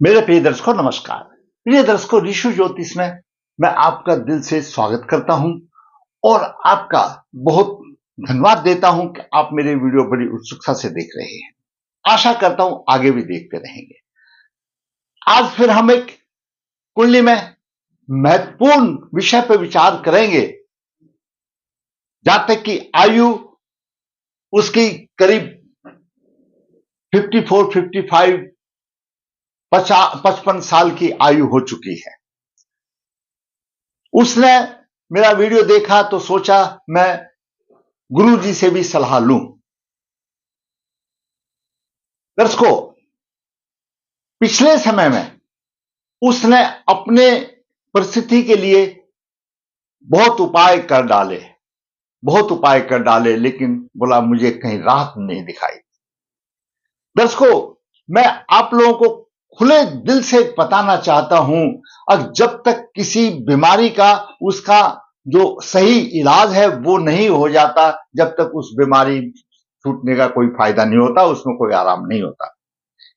मेरे प्रिय दर्शकों नमस्कार। प्रिय दर्शकों, ऋषि ज्योतिष में मैं आपका दिल से स्वागत करता हूं और आपका बहुत धन्यवाद देता हूं कि आप मेरे वीडियो बड़ी उत्सुकता से देख रहे हैं। आशा करता हूं आगे भी देखते रहेंगे। आज फिर हम एक कुंडली में महत्वपूर्ण विषय पर विचार करेंगे। जातक की आयु उसकी करीब 54, 55, 55 साल की आयु हो चुकी है। उसने मेरा वीडियो देखा तो सोचा मैं गुरु जी से भी सलाह लूं। दर्शकों, पिछले समय में उसने अपने परिस्थिति के लिए बहुत उपाय कर डाले, लेकिन बोला मुझे कहीं राहत नहीं दिखाई। दर्शकों, मैं आप लोगों को खुले दिल से बताना चाहता हूं, जब तक किसी बीमारी का उसका जो सही इलाज है वो नहीं हो जाता, जब तक उस बीमारी छूटने का कोई फायदा नहीं होता, उसमें कोई आराम नहीं होता।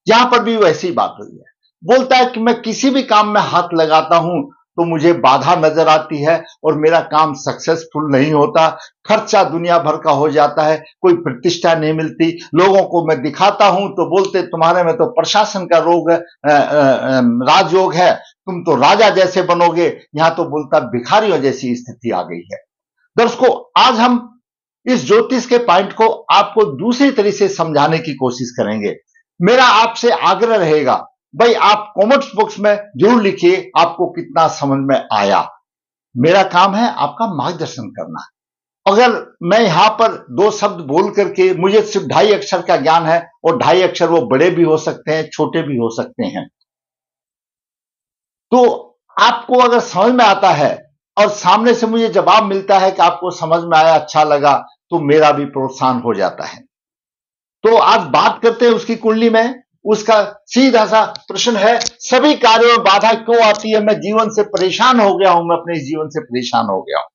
यहां पर भी वैसी बात हुई है। बोलता है कि मैं किसी भी काम में हाथ लगाता हूं तो मुझे बाधा नजर आती है और मेरा काम सक्सेसफुल नहीं होता। खर्चा दुनिया भर का हो जाता है, कोई प्रतिष्ठा नहीं मिलती। लोगों को मैं दिखाता हूं तो बोलते तुम्हारे में तो प्रशासन का रोग राजयोग है, तुम तो राजा जैसे बनोगे। यहां तो बोलता भिखारियों जैसी स्थिति आ गई है। दर्शकों, आज हम इस ज्योतिष के पॉइंट को आपको दूसरी तरीके से समझाने की कोशिश करेंगे। मेरा आपसे आग्रह रहेगा, भाई आप कमेंट्स बॉक्स में जरूर लिखिए आपको कितना समझ में आया। मेरा काम है आपका मार्गदर्शन करना। अगर मैं यहां पर दो शब्द बोल करके, मुझे सिर्फ 2.5 अक्षर का ज्ञान है और 2.5 अक्षर वो बड़े भी हो सकते हैं, छोटे भी हो सकते हैं, तो आपको अगर समझ में आता है और सामने से मुझे जवाब मिलता है कि आपको समझ में आया, अच्छा लगा, तो मेरा भी प्रोत्साहन हो जाता है। तो आज बात करते हैं उसकी कुंडली में। उसका सीधा सा प्रश्न है, सभी कार्यों में बाधा क्यों आती है? मैं जीवन से परेशान हो गया हूं, मैं अपने जीवन से परेशान हो गया हूं।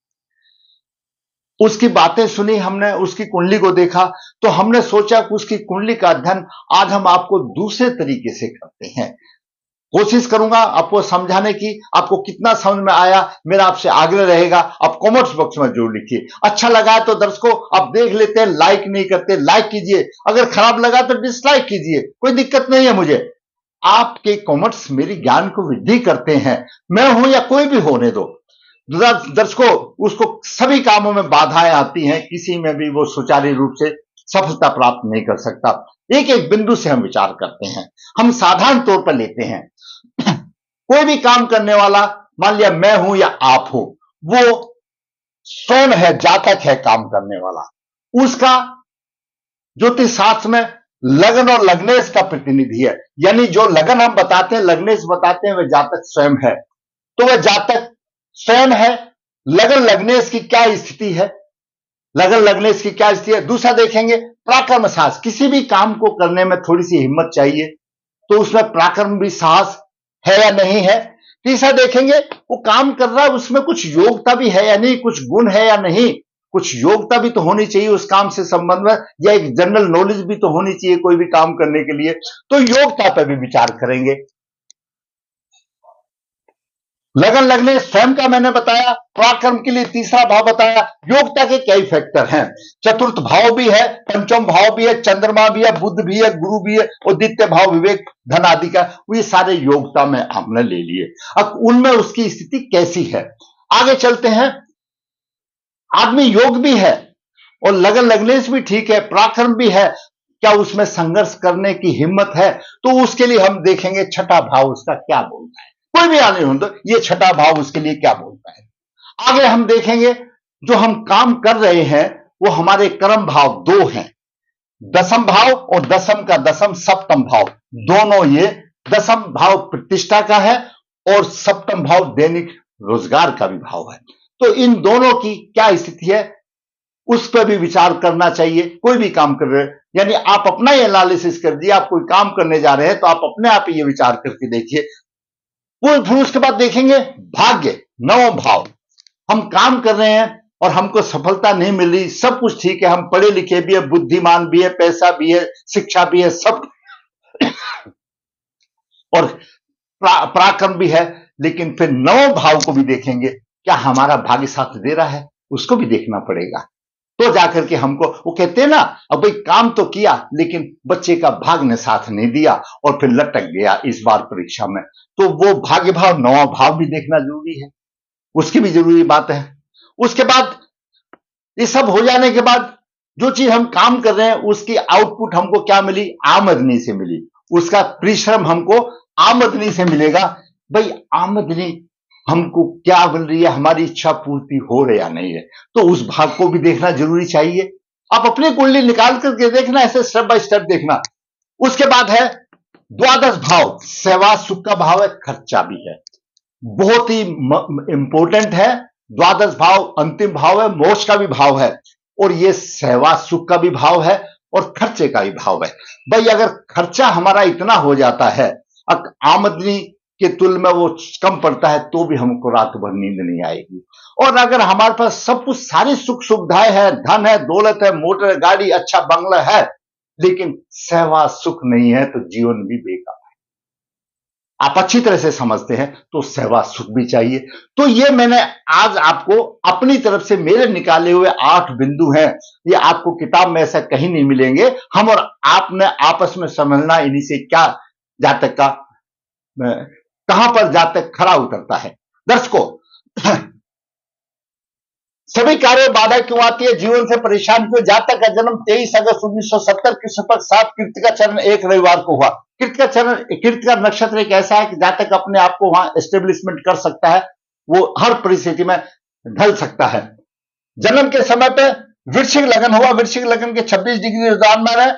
उसकी बातें सुनी हमने, उसकी कुंडली को देखा, तो हमने सोचा कि उसकी कुंडली का अध्ययन आज हम आपको दूसरे तरीके से करते हैं। कोशिश करूंगा आपको समझाने की। आपको कितना समझ में आया मेरा आपसे आग्रह रहेगा, आप कमेंट्स बॉक्स में जरूर लिखिए। अच्छा लगा तो दर्शकों आप देख लेते हैं, लाइक नहीं करते, लाइक कीजिए। अगर खराब लगा तो डिसलाइक कीजिए, कोई दिक्कत नहीं है मुझे। आपके कमेंट्स मेरी ज्ञान को वृद्धि करते हैं। मैं हूं या कोई भी होने दो। दर्शकों, उसको सभी कामों में बाधाएं आती हैं, किसी में भी वो सुचारू रूप से सफलता प्राप्त नहीं कर सकता। एक एक बिंदु से हम विचार करते हैं, हम साधारण तौर पर लेते हैं। कोई भी काम करने वाला, मान लिया मैं हूं या आप हो, वो स्वयं है, जातक है काम करने वाला। उसका ज्योतिष शास्त्र में लगन और लग्नेश का प्रतिनिधि है, यानी जो लगन हम बताते हैं, लग्नेश बताते हैं, वह जातक स्वयं है। तो वह जातक स्वयं है। लगन लग्नेश की क्या स्थिति है? लगन लग्नेश की क्या स्थिति है? दूसरा देखेंगे पराक्रम साहस। किसी भी काम को करने में थोड़ी सी हिम्मत चाहिए, तो उसमें पराक्रम भी साहस है या नहीं है। तीसरा देखेंगे वो काम कर रहा है, उसमें कुछ योग्यता भी है या नहीं, कुछ गुण है या नहीं। कुछ योग्यता भी तो होनी चाहिए उस काम से संबंध में, या एक जनरल नॉलेज भी तो होनी चाहिए कोई भी काम करने के लिए। तो योग्यता पर भी विचार करेंगे। लगन लगने स्वयं का मैंने बताया, पराक्रम के लिए तीसरा भाव बताया। योग्यता के कई फैक्टर हैं, चतुर्थ भाव भी है, पंचम भाव भी है, चंद्रमा भी है, बुध भी है, गुरु भी है और द्वितीय भाव विवेक धन आदि का। ये सारे योग्यता में हमने ले लिए। अब उनमें उसकी स्थिति कैसी है, आगे चलते हैं। आदमी योग भी है और लगन लगने से भी ठीक है, पराक्रम भी है, क्या उसमें संघर्ष करने की हिम्मत है? तो उसके लिए हम देखेंगे छठा भाव उसका क्या बोलता है। कोई भी आने हो तो ये छठा भाव उसके लिए क्या बोलता है। आगे हम देखेंगे जो हम काम कर रहे हैं वो हमारे कर्म भाव दो हैं, दसम भाव और दसम का दसम सप्तम भाव। दोनों ये दसम भाव प्रतिष्ठा का है और सप्तम भाव दैनिक रोजगार का भी भाव है। तो इन दोनों की क्या स्थिति है उस पर भी विचार करना चाहिए। कोई भी काम कर रहे हैं, यानी आप अपना ही एनालिसिस कर दिए, आप कोई काम करने जा रहे हैं तो आप अपने आप ही ये विचार करके देखिए। वो फिर उसके बाद देखेंगे भाग्य, नवम भाव। हम काम कर रहे हैं और हमको सफलता नहीं मिल रही, सब कुछ ठीक है, हम पढ़े लिखे भी है, बुद्धिमान भी है, पैसा भी है, शिक्षा भी है, सब और पराक्रम भी है, लेकिन फिर नवम भाव को भी देखेंगे, क्या हमारा भाग्य साथ दे रहा है, उसको भी देखना पड़ेगा। तो जाकर के हमको, वो कहते हैं ना, अब भाई काम तो किया लेकिन बच्चे का भाग्य ने साथ नहीं दिया और फिर लटक गया इस बार परीक्षा में, तो वो भाग्य भाव, नवा भाव भी देखना जरूरी है, उसकी भी जरूरी बात है। उसके बाद ये सब हो जाने के बाद जो चीज हम काम कर रहे हैं उसकी आउटपुट हमको क्या मिली, आमदनी से मिली, उसका परिश्रम हमको आमदनी से मिलेगा। भाई आमदनी हमको क्या मिल रही है, हमारी इच्छा पूर्ति हो रही या नहीं है, तो उस भाग को भी देखना जरूरी चाहिए। आप अपनी कुंडली निकाल करके देखना, ऐसे स्टेप बाय स्टेप देखना। उसके बाद है द्वादश भाव, सेवा सुख का भाव है, खर्चा भी है, बहुत ही इंपॉर्टेंट है। द्वादश भाव अंतिम भाव है, मोक्ष का भी भाव है, और ये सेवा सुख का भी भाव है और खर्चे का भी भाव है। भाई अगर खर्चा हमारा इतना हो जाता है, आमदनी के तुल में वो कम पड़ता है, तो भी हमको रात भर नींद नहीं आएगी। और अगर हमारे पास सब कुछ, सारी सुख सुविधाएं है, धन है, दौलत है, मोटर गाड़ी, अच्छा बंगला है, लेकिन सेवा सुख नहीं है, तो जीवन भी बेकार है। आप अच्छी तरह से समझते हैं, तो सेवा सुख भी चाहिए। तो ये मैंने आज आपको अपनी तरफ से मेरे निकाले हुए 8 बिंदु हैं, ये आपको किताब में ऐसा कहीं नहीं मिलेंगे। हम और आपने आपस में समझना, इन्हीं से क्या जातक का कहां पर जातक खरा उतरता है। दर्शकों, सभी कार्यों बाधा क्यों आती है, जीवन से परेशान क्यों। जातक का जन्म 23 अगस्त 1970 कृष्ण पक्ष 7 कृतिका चरण 1 रविवार को हुआ। कृतिका नक्षत्र एक ऐसा है कि जातक अपने आप को वहां एस्टेब्लिशमेंट कर सकता है, वो हर परिस्थिति में ढल सकता है। जन्म के समय पे वृश्चिक लगन हुआ, वृश्चिक लगन के 26 डिग्री विराजमान है,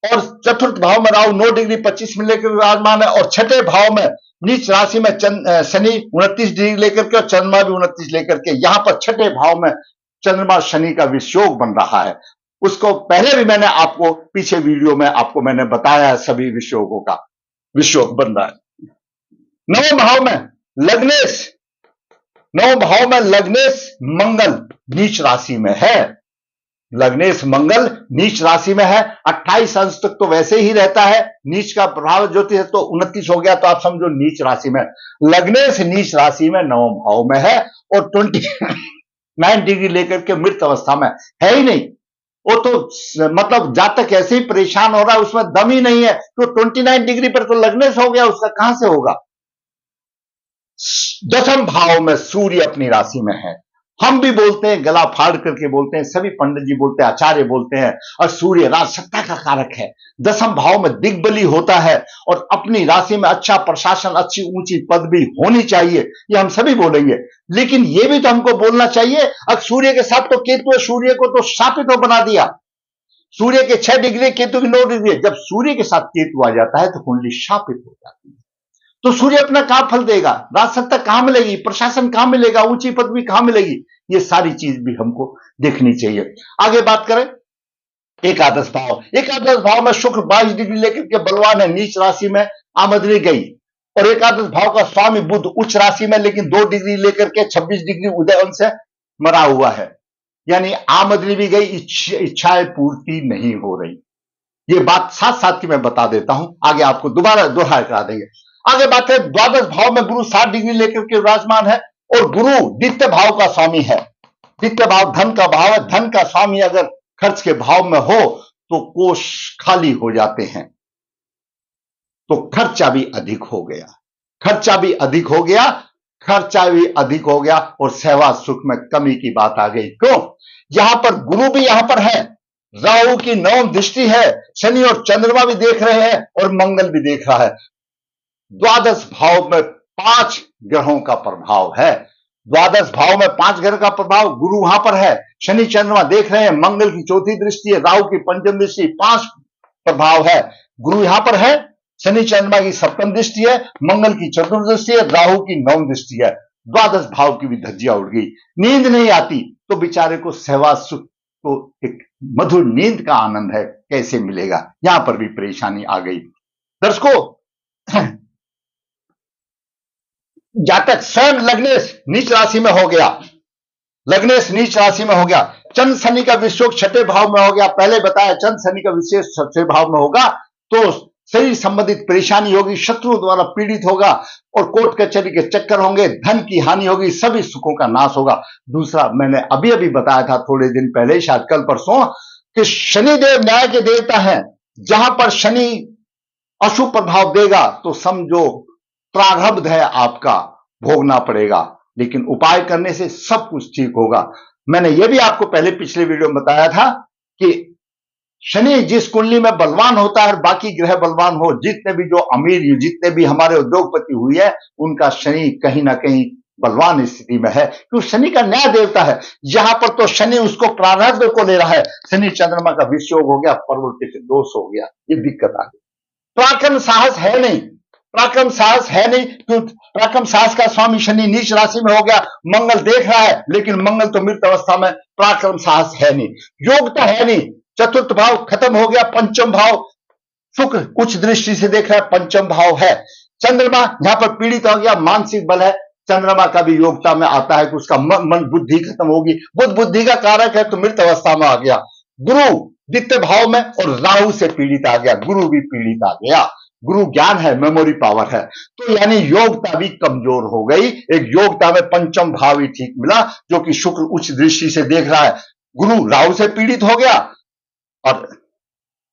और चतुर्थ भाव में राहु 9 डिग्री 25 मिनट लेकर विराजमान है, और छठे भाव में नीच राशि में शनि 29 डिग्री लेकर के और चंद्रमा भी 29 लेकर के। यहां पर छठे भाव में चंद्रमा शनि का विषयोग बन रहा है। उसको पहले भी मैंने आपको पीछे वीडियो में आपको मैंने बताया है, सभी विषयोगों का विषयोग बन रहा है। नवम भाव में लग्नेश, नवम भाव में लग्नेश मंगल नीच राशि में है, लग्नेश मंगल नीच राशि में है। 28 अंश तक तो वैसे ही रहता है, नीच का प्रभाव ज्योतिष है, तो 29 हो गया, तो आप समझो नीच राशि में। लग्नेश नीच राशि में नवम भाव में है, और 29 डिग्री लेकर के मृत अवस्था में है ही नहीं। वो तो मतलब जातक ऐसे ही परेशान हो रहा है, उसमें दम ही नहीं है, तो 29 डिग्री पर तो लग्नेश हो गया, उसका कहां से होगा। दशम भाव में सूर्य अपनी राशि में है। हम भी बोलते हैं, गला फाड़ करके बोलते हैं, सभी पंडित जी बोलते हैं, आचार्य बोलते हैं, और सूर्य राजसत्ता का कारक है। दशम भाव में दिग्बली होता है, और अपनी राशि में अच्छा प्रशासन, अच्छी ऊंची पदवी होनी चाहिए, ये हम सभी बोलेंगे। लेकिन ये भी तो हमको बोलना चाहिए, अब सूर्य के साथ तो केतु है, सूर्य को तो शापित तो बना दिया। सूर्य के 6 डिग्री, केतु की 9 डिग्री। जब सूर्य के साथ केतु आ जाता है तो कुंडली शापित हो जाती है। तो सूर्य अपना कहां फल देगा, राजसत्ता कहां मिलेगी, प्रशासन कहां मिलेगा, ऊंची पदवी कहां मिलेगी, ये सारी चीज भी हमको देखनी चाहिए। आगे बात करें एकादश भाव। एकादश भाव में शुक्र 22 डिग्री लेकर के बलवान है, नीच राशि में आमदनी गई, और एकादश भाव का स्वामी बुध उच्च राशि में, लेकिन 2 डिग्री लेकर के 26 डिग्री उदय अंश से मरा हुआ है, यानी आमदनी भी गई, इच्छाएं पूर्ति नहीं हो रही। ये बात साथ साथ की मैं बता देता हूं, आगे आपको दोबारा दोहरा करा देंगे। आगे बात है द्वादश भाव में गुरु 7 डिग्री लेकर के विराजमान है, और गुरु द्वितीय भाव का स्वामी है। द्वितीय भाव धन का भाव है, धन का स्वामी अगर खर्च के भाव में हो तो कोष खाली हो जाते हैं, तो खर्चा भी अधिक हो गया, खर्चा भी अधिक हो गया, खर्चा भी अधिक हो गया, और सेवा सुख में कमी की बात आ गई। क्यों, यहां पर गुरु भी यहां पर है, राहु की 9वीं दृष्टि है, शनि और चंद्रमा भी देख रहे हैं, और मंगल भी देख रहा है। द्वादश भाव में 5 ग्रहों का प्रभाव है, द्वादश भाव में 5 ग्रह का प्रभाव, गुरु वहां पर है, शनि चंद्रमा देख रहे हैं, मंगल की 4थी दृष्टि है, राहु की 5वीं दृष्टि, 5 प्रभाव है। गुरु यहां पर है, शनि चंद्रमा की 7वीं दृष्टि है, मंगल की 4वीं दृष्टि है, राहु की 9वीं दृष्टि है। द्वादश भाव की भी धज्जियां उड़ गई, नींद नहीं आती, तो बेचारे को सेवा सुख, तो एक मधुर नींद का आनंद है, कैसे मिलेगा, यहां पर भी परेशानी आ गई। दर्शकों, जातक स्वयं लग्नेश नीच राशि में हो गया, लग्नेश नीच राशि में हो गया, चंद्र शनि का विषयोग 6ठे भाव में हो गया। पहले बताया चंद्र शनि का विशेष 6ठे भाव में होगा, तो शरीर संबंधित परेशानी होगी, शत्रुओं द्वारा पीड़ित होगा और कोर्ट कचहरी के चक्कर होंगे, धन की हानि होगी, सभी सुखों का नाश होगा। दूसरा, मैंने अभी अभी बताया था थोड़े दिन पहले, शायद कल परसों, कि शनिदेव न्याय के देवता हैं। जहां पर शनि अशुभ प्रभाव देगा तो समझो प्रारब्ध है आपका, भोगना पड़ेगा, लेकिन उपाय करने से सब कुछ ठीक होगा। मैंने यह भी आपको पहले पिछले वीडियो में बताया था कि शनि जिस कुंडली में बलवान होता है, बाकी ग्रह बलवान हो, जितने भी जो अमीर, जितने भी हमारे उद्योगपति हुई है, उनका शनि कहीं ना कहीं बलवान स्थिति में है, क्योंकि शनि का न्याय देवता है। यहां पर तो शनि उसको प्रारब्ध को ले रहा है। शनि चंद्रमा का विषयोग हो गया, प्रवृत्ति दोष हो गया, ये दिक्कत आ गई। पराक्रम साहस है नहीं, पराक्रम साहस है नहीं, क्योंकि पराक्रम साहस का स्वामी शनि नीच राशि में हो गया। मंगल देख रहा है, लेकिन मंगल तो मृत अवस्था में, पराक्रम साहस है नहीं, योग्यता है नहीं। चतुर्थ भाव खत्म हो गया, पंचम भाव शुक्र उच्च दृष्टि से देख रहा है, पंचम भाव है। चंद्रमा यहां पर पीड़ित हो गया, मानसिक बल है। चंद्रमा का भी योग्यता में आता है कि उसका मन बुद्धि खत्म होगी, बुद्ध बुद्धि का कारक है, तो मृत अवस्था में आ गया। गुरु द्वितीय भाव में और राहु से पीड़ित आ गया, गुरु भी पीड़ित आ गया। गुरु ज्ञान है, मेमोरी पावर है, तो यानी योग्यता भी कमजोर हो गई। एक योग्यता में पंचम भाव ही ठीक मिला, जो कि शुक्र उच्च दृष्टि से देख रहा है। गुरु राहु से पीड़ित हो गया और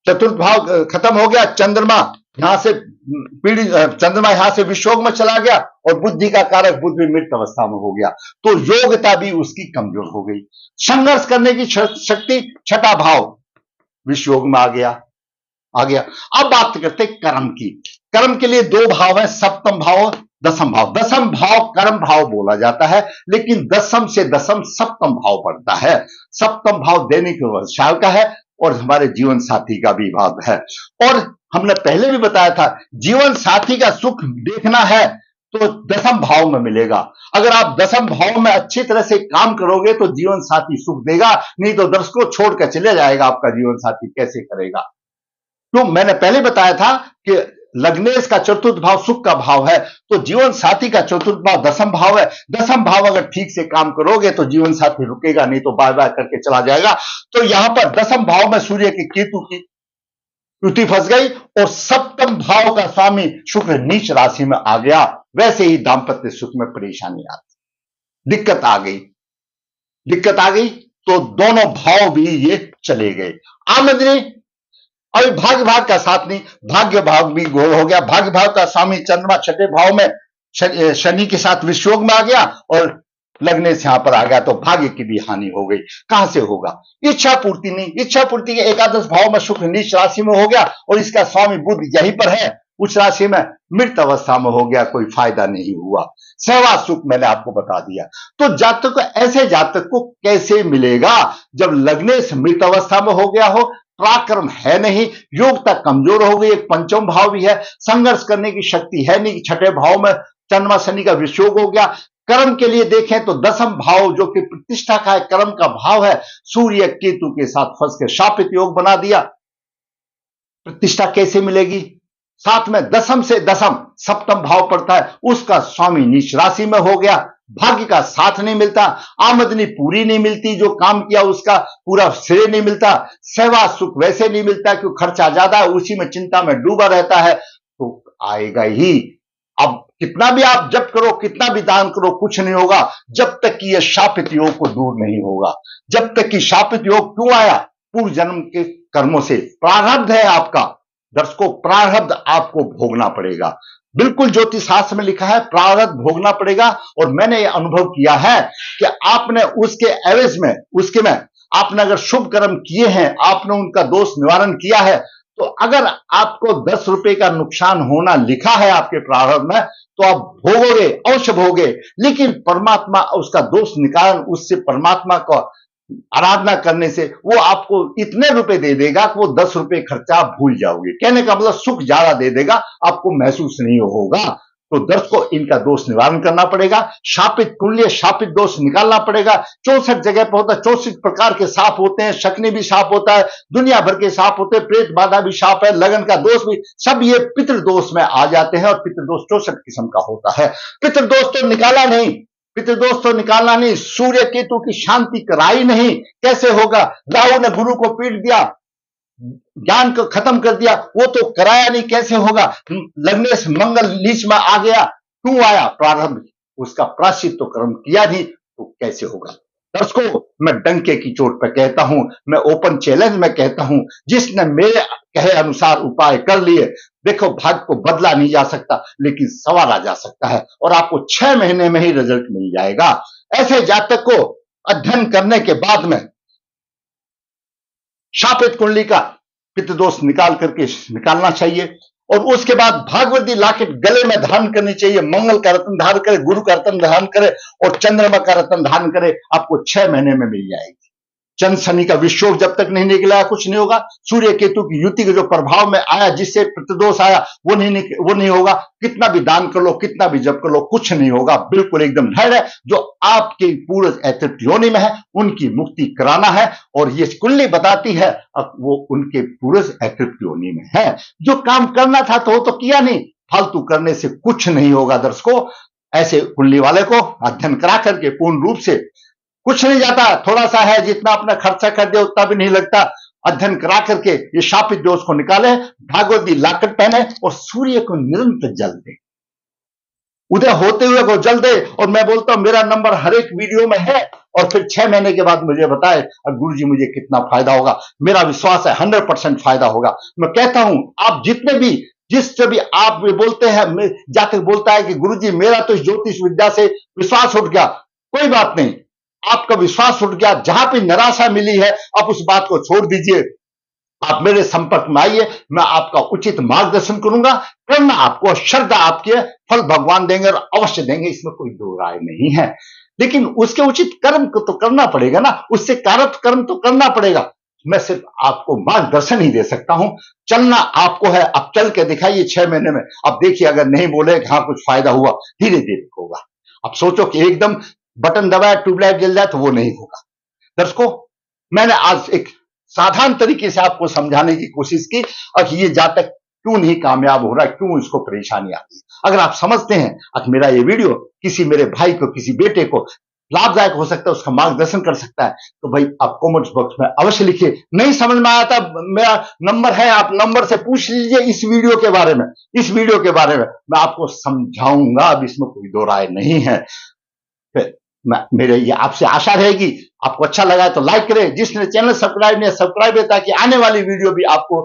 चतुर्थ भाव खत्म हो गया। चंद्रमा यहां से पीड़ित, चंद्रमा यहां से विषयोग में चला गया और बुद्धि का कारक बुद्ध भी मृत अवस्था में हो गया, तो योग्यता भी उसकी कमजोर हो गई। संघर्ष करने की शक्ति छठा भाव विषयोग में आ गया। अब बात करते कर्म की। कर्म के लिए दो भाव है, सप्तम भाव, दसम भाव। दसम भाव कर्म भाव बोला जाता है, लेकिन दसम से दसम सप्तम भाव पड़ता है। सप्तम भाव दैनिक व्यवसाय का है और हमारे जीवन साथी का भी भाव है। और हमने पहले भी बताया था, जीवन साथी का सुख देखना है तो दसम भाव में मिलेगा। अगर आप दसम भाव में अच्छी तरह से काम करोगे तो जीवन साथी सुख देगा, नहीं तो दर्शकों छोड़कर चले जाएगा। आपका जीवन साथी कैसे करेगा? तो मैंने पहले बताया था कि लग्नेश का चतुर्थ भाव सुख का भाव है, तो जीवन साथी का चतुर्थ भाव दसम भाव है। दसम भाव अगर ठीक से काम करोगे तो जीवन साथी रुकेगा, नहीं तो बाय बाय करके चला जाएगा। तो यहां पर दसम भाव में सूर्य के केतु की युति फंस गई और सप्तम भाव का स्वामी शुक्र नीच राशि में आ गया। वैसे ही दाम्पत्य सुख में परेशानी आती, दिक्कत आ गई, तो दोनों भाव भी ये चले गए। आमदनी, अभी भाग्य भाव का साथ नहीं, भाग्य भाव भी हो गया। भाग्य भाव का स्वामी चंद्रमा छठे भाव में शनि के साथ विषयोग में आ गया और लगने से यहां पर आ गया, तो भाग्य की भी हानि हो गई। कहां से होगा? इच्छा पूर्ति नहीं, इच्छा पूर्ति के एकादश भाव में शुक्र नीच राशि में हो गया और इसका स्वामी बुध यहीं पर है, उच्च राशि में, मृत अवस्था में हो गया, कोई फायदा नहीं हुआ। सहवास सुख मैंने आपको बता दिया। तो जातक को, ऐसे जातक को कैसे मिलेगा जब लगने से मृत अवस्था में हो गया हो, पराक्रम है नहीं, योग्यता कमजोर हो गई, एक पंचम भाव भी है, संघर्ष करने की शक्ति है नहीं, छठे भाव में चंद्रमा शनि का विषयोग हो गया। कर्म के लिए देखें तो दसम भाव जो कि प्रतिष्ठा का है, कर्म का भाव है, सूर्य केतु के साथ फंस के शापित योग बना दिया। प्रतिष्ठा कैसे मिलेगी? साथ में दसम से दसम सप्तम भाव पड़ता है, उसका स्वामी नीच राशि में हो गया। भाग्य का साथ नहीं मिलता, आमदनी पूरी नहीं मिलती, जो काम किया उसका पूरा श्रेय नहीं मिलता, सेवा सुख वैसे नहीं मिलता क्योंकि खर्चा ज्यादा है, उसी में चिंता में डूबा रहता है, तो आएगा ही। अब कितना भी आप जप करो, कितना भी दान करो, कुछ नहीं होगा जब तक कि यह शापित योग को दूर नहीं होगा। जब तक कि शापित योग क्यों आया? पूर्व जन्म के कर्मों से प्रारब्ध है आपका। दर्शकों, प्रारब्ध आपको भोगना पड़ेगा। बिल्कुल ज्योतिष शास्त्र में लिखा है प्रारब्ध भोगना पड़ेगा। और मैंने ये अनुभव किया है कि आपने उसके एवज में, उसके में आपने अगर शुभ कर्म किए हैं, आपने उनका दोष निवारण किया है, तो अगर आपको 10 रुपए का नुकसान होना लिखा है आपके प्रारब्ध में, तो आप भोगोगे, अवश्य भोगे। लेकिन परमात्मा उसका दोष निकाल, उससे परमात्मा को आराधना करने से वो आपको इतने रुपए दे देगा कि वो 10 रुपए खर्चा आप भूल जाओगे। कहने का मतलब सुख ज्यादा दे देगा, आपको महसूस नहीं होगा। तो दर्शकों, इनका दोष निवारण करना पड़ेगा, शापित कुंडली शापित दोष निकालना पड़ेगा। 64 जगह पर होता है, 64 प्रकार के सांप होते हैं, शकुनी भी सांप होता है, दुनिया भर के सांप होते हैं, प्रेत बाधा भी सांप है, लगन का दोष भी, सब ये पितृदोष में आ जाते हैं। और पितृदोष 64 किस्म का होता है। पितृदोष तो निकाला नहीं, पितृदोष तो निकालना नहीं, सूर्य केतु की शांति कराई नहीं, कैसे होगा? राहु ने गुरु को पीट दिया, ज्ञान को खत्म कर दिया, वो तो कराया नहीं, कैसे होगा? लगने से मंगल नीच में आ गया, क्यों आया? प्रारंभ उसका प्रायश्चित तो कर्म किया नहीं, तो कैसे होगा? दर्शकों, मैं डंके की चोट पर कहता हूं, मैं ओपन चैलेंज में कहता हूं, जिसने मेरे कहे अनुसार उपाय कर लिए, देखो भाग्य को बदला नहीं जा सकता, लेकिन संवारा जा सकता है, और आपको 6 महीने में ही रिजल्ट मिल जाएगा। ऐसे जातक को अध्ययन करने के बाद में शापित कुंडली का पितृ दोष निकालना चाहिए, और उसके बाद भागवती लॉकेट गले में धारण करनी चाहिए। मंगल का रत्न धारण करे, गुरु का रत्न धारण करे, और चंद्रमा का रत्न धारण करे, आपको 6 महीने में मिल जाएगी। चंद्र शनि का विषोग जब तक नहीं निकला, कुछ नहीं होगा। सूर्य केतु की युति के जो प्रभाव में आया, जिससे प्रतिदोष आया, वो नहीं होगा। कितना भी दान कर लो, कितना भी जप कर लो, कुछ नहीं होगा। बिल्कुल एकदम धैर्य है। जो आपके पूर्वज अतृप्त योनि में है, उनकी मुक्ति कराना है, और ये कुंडली बताती है अब वो उनके पूर्वज अतृप्त योनि में है। जो काम करना था तो वो तो किया नहीं, फालतू करने से कुछ नहीं होगा। दर्शकों, ऐसे कुंडली वाले को अध्ययन करा करके पूर्ण रूप से कुछ नहीं जाता, थोड़ा सा है, जितना अपना खर्चा कर दे उतना भी नहीं लगता। अध्ययन करा करके ये शापित दोष को निकाले, भागवती लॉकेट पहने, और सूर्य को निरंतर जल दे, उदय होते हुए को जल दे। और मैं बोलता हूं, मेरा नंबर हर एक वीडियो में है, और फिर 6 महीने के बाद मुझे बताए और गुरुजी मुझे कितना फायदा होगा। मेरा विश्वास है 100% फायदा होगा। मैं कहता हूं, आप जितने भी जिससे भी आप बोलते हैं, जाकर बोलता है कि गुरुजी मेरा तो ज्योतिष विद्या से विश्वास उठ गया, कोई बात नहीं, आपका विश्वास उठ गया, जहां पे निराशा मिली है, आप उस बात को छोड़ दीजिए। आप मेरे संपर्क में आइए, मैं आपका उचित मार्गदर्शन करूंगा। करना आपको, श्रद्धा आपकी है, फल भगवान देंगे और अवश्य देंगे, इसमें कोई दो राय नहीं है। लेकिन उसके उचित कर्म को तो करना पड़ेगा ना, उससे कारक कर्म तो करना पड़ेगा। मैं सिर्फ आपको मार्गदर्शन ही दे सकता हूं, चलना आपको है। अब चल के दिखाइए 6 महीने में, अब देखिए, अगर नहीं बोले हाँ कुछ फायदा हुआ, धीरे धीरे होगा। अब सोचो कि एकदम बटन दबाया ट्यूबलाइट जल जाए, तो वो नहीं होगा। दर्शकों, मैंने आज एक साधारण तरीके से आपको समझाने की कोशिश की, और ये जातक क्यों नहीं कामयाब हो रहा है, क्यों इसको परेशानी आती है। अगर आप समझते हैं कि मेरा ये वीडियो किसी मेरे भाई को, किसी बेटे को लाभदायक हो सकता है, उसका मार्गदर्शन कर सकता है, तो भाई आप कमेंट्स बॉक्स में अवश्य लिखिए। नहीं समझ में आया था, मेरा नंबर है, आप नंबर से पूछ लीजिए इस वीडियो के बारे में। इस वीडियो के बारे में मैं आपको समझाऊंगा, अब इसमें कोई दो राय नहीं है। फिर मेरे ये आपसे आशा रहेगी, आपको अच्छा लगा तो लाइक करें, जिसने चैनल सब्सक्राइब नहीं, सब्सक्राइब है, ताकि आने वाली वीडियो भी आपको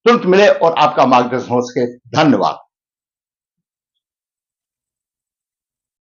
तुरंत मिले और आपका मार्गदर्शन हो सके। धन्यवाद।